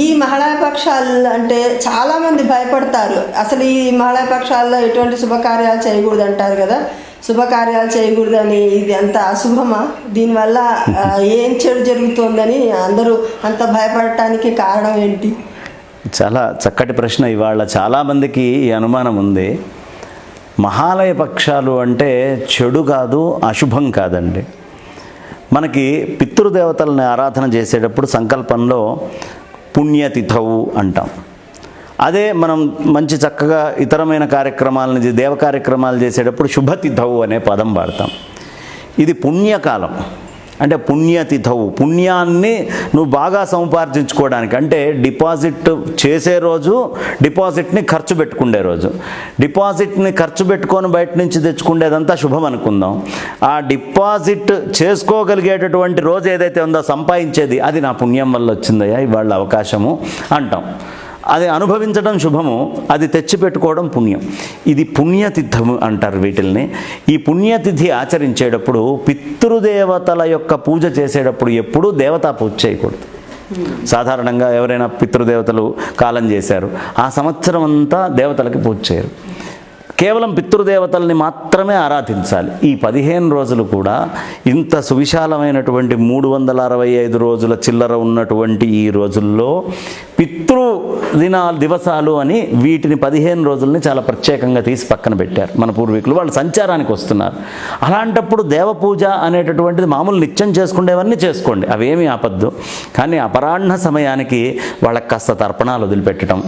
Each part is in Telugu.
ఈ మహిళాపక్షాలు అంటే చాలామంది భయపడతారు. అసలు ఈ మహిళాపక్షాల్లో ఎటువంటి శుభకార్యాలు చేయకూడదు అంటారు కదా, శుభకార్యాలు చేయకూడదని. ఇది అంత అశుభమా? దీనివల్ల ఏం చెడు జరుగుతుందని అందరూ అంత భయపడటానికి కారణం ఏంటి? చాలా చక్కటి ప్రశ్న. ఇవాళ చాలామందికి ఈ అనుమానం ఉంది. మహాలయ పక్షాలు అంటే చెడు కాదు, అశుభం కాదండి. మనకి పితృదేవతలని ఆరాధన చేసేటప్పుడు సంకల్పంలో పుణ్యతిథవు అంటాం. అదే మనం మంచి చక్కగా ఇతరమైన కార్యక్రమాలను దేవ కార్యక్రమాలు చేసేటప్పుడు శుభతిథవు అనే పదం వాడతాం. ఇది పుణ్యకాలం, అంటే పుణ్యతిథవు, పుణ్యాన్ని నువ్వు బాగా సముపార్జించుకోవడానికి, అంటే డిపాజిట్ చేసే రోజు, డిపాజిట్ని ఖర్చు పెట్టుకునే రోజు. డిపాజిట్ని ఖర్చు పెట్టుకొని బయట నుంచి తెచ్చుకునేదంతా శుభం అనుకుందాం. ఆ డిపాజిట్ చేసుకోగలిగేటటువంటి రోజు ఏదైతే ఉందో సంపాదించేది, అది నా పుణ్యం వల్ల వచ్చిందయ్యా ఇవాళ అవకాశము అంటాం. అది అనుభవించడం శుభము, అది తెచ్చిపెట్టుకోవడం పుణ్యం. ఇది పుణ్యతిథము అంటారు వీటిల్ని. ఈ పుణ్యతిథి ఆచరించేటప్పుడు పితృదేవతల యొక్క పూజ చేసేటప్పుడు ఎప్పుడూ దేవతా పూజ చేయకూడదు. సాధారణంగా ఎవరైనా పితృదేవతలు కాలం చేశారు, ఆ సంవత్సరం అంతా దేవతలకి పూజ చేయరు, కేవలం పితృదేవతల్ని మాత్రమే ఆరాధించాలి. ఈ 15 రోజులు కూడా ఇంత సువిశాలమైనటువంటి 365 రోజుల చిల్లర ఉన్నటువంటి ఈ రోజుల్లో దివసాలు అని వీటిని 15 రోజుల్ని చాలా ప్రత్యేకంగా తీసి పక్కన పెట్టారు మన పూర్వీకులు. వాళ్ళు సంచారానికి వస్తున్నారు. అలాంటప్పుడు దేవపూజ అనేటటువంటిది మామూలు నిత్యం చేసుకునేవన్నీ చేసుకోండి, అవేమీ ఆపద్దు. కానీ అపరాహ్న సమయానికి వాళ్ళకి కాస్త తర్పణాలు వదిలిపెట్టడం,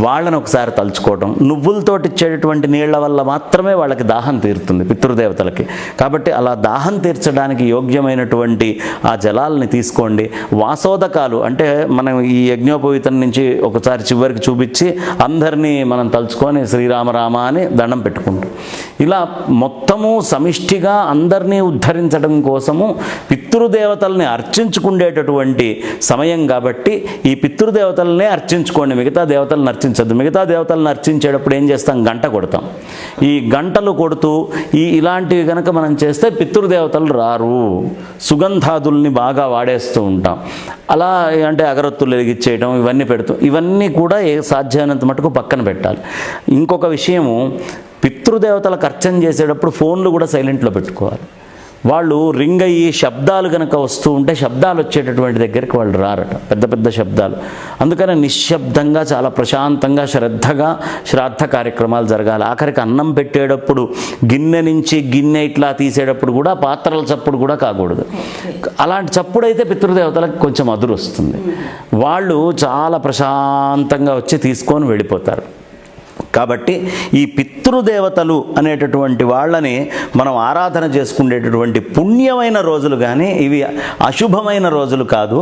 వాళ్ళని ఒకసారి తలుచుకోవటం, నువ్వులతోటి ఇచ్చేటటువంటి నీళ్ల వల్ల మాత్రమే వాళ్ళకి దాహం తీరుతుంది పితృదేవతలకి. కాబట్టి అలా దాహం తీర్చడానికి యోగ్యమైనటువంటి ఆ జలాలని తీసుకోండి. వాసోదకాలు అంటే మనం ఈ యజ్ఞోపవీతం నుంచి ఒకసారి చివరికి చూపించి అందరినీ మనం తలుచుకొని శ్రీరామ రామ అని దండం పెట్టుకుంటాం. ఇలా మొత్తము సమిష్టిగా అందరినీ ఉద్ధరించడం కోసము పితృదేవతల్ని అర్చించుకునేటటువంటి సమయం కాబట్టి ఈ పితృదేవతలనే అర్చించుకోండి, మిగతా దేవతలను అర్చించద్దు. మిగతా దేవతలను అర్చించేటప్పుడు ఏం చేస్తాం? గంట కొడతాం. ఈ గంటలు కొడుతూ ఇలాంటివి కనుక మనం చేస్తే పితృదేవతలు రారు. సుగంధాదుల్ని బాగా వాడేస్తూ ఉంటాం. అలా అంటే అగరొత్తులు వెలిగించేయడం ఇవన్నీ పెడుతూ, ఇవన్నీ కూడా సాధ్యమైనంత మటుకు పక్కన పెట్టాలి. ఇంకొక విషయము, పితృదేవతలకు అర్చన చేసేటప్పుడు ఫోన్లు కూడా సైలెంట్లో పెట్టుకోవాలి. వాళ్ళు రింగ్ అయ్యి శబ్దాలు కనుక వస్తూ ఉంటే శబ్దాలు వచ్చేటటువంటి దగ్గరికి వాళ్ళు రారట, పెద్ద పెద్ద శబ్దాలు. అందుకని నిశ్శబ్దంగా చాలా ప్రశాంతంగా శ్రద్ధగా శ్రాద్ధ కార్యక్రమాలు జరగాలి. ఆఖరికి అన్నం పెట్టేటప్పుడు గిన్నె నుంచి గిన్నె ఇట్లా తీసేటప్పుడు కూడా పాత్రల చప్పుడు కూడా కాకూడదు. అలాంటి చప్పుడైతే పితృదేవతలకు కొంచెం అదురు వస్తుంది. వాళ్ళు చాలా ప్రశాంతంగా వచ్చి తీసుకొని వెళ్ళిపోతారు. కాబట్టి ఈ పితృదేవతలు అనేటటువంటి వాళ్ళని మనం ఆరాధన చేసుకునేటటువంటి పుణ్యమైన రోజులు, కానీ ఇవి అశుభమైన రోజులు కాదు.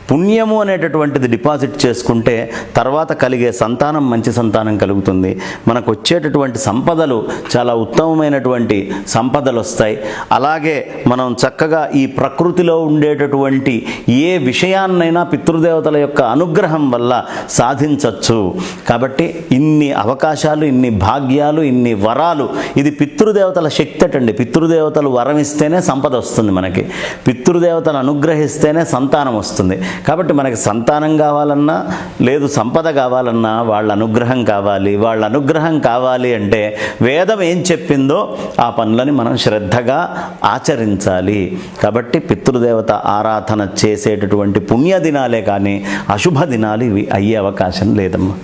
పుణ్యము అనేటటువంటిది డిపాజిట్ చేసుకుంటే తర్వాత కలిగే సంతానం మంచి సంతానం కలుగుతుంది. మనకు వచ్చేటటువంటి సంపదలు చాలా ఉత్తమమైనటువంటి సంపదలు వస్తాయి. అలాగే మనం చక్కగా ఈ ప్రకృతిలో ఉండేటటువంటి ఏ విషయాన్నైనా పితృదేవతల యొక్క అనుగ్రహం వల్ల సాధించవచ్చు. కాబట్టి ఇన్ని అవకాశాలు, ఇన్ని భాగ్యాలు, ఇన్ని వరాలు, ఇది పితృదేవతల శక్తి అటండి. పితృదేవతలు వరం ఇస్తేనే సంపద వస్తుంది మనకి, పితృదేవతలు అనుగ్రహిస్తేనే సంతానం వస్తుంది. కాబట్టి మనకి సంతానం కావాలన్నా లేదు సంపద కావాలన్నా వాళ్ళ అనుగ్రహం కావాలి. వాళ్ళ అనుగ్రహం కావాలి అంటే వేదం ఏం చెప్పిందో ఆ పనులని మనం శ్రద్ధగా ఆచరించాలి. కాబట్టి పితృదేవత ఆరాధన చేసేటటువంటి పుణ్య దినాలే కానీ అశుభ దినాలు ఇవి అయ్యే అవకాశం లేదమ్మా.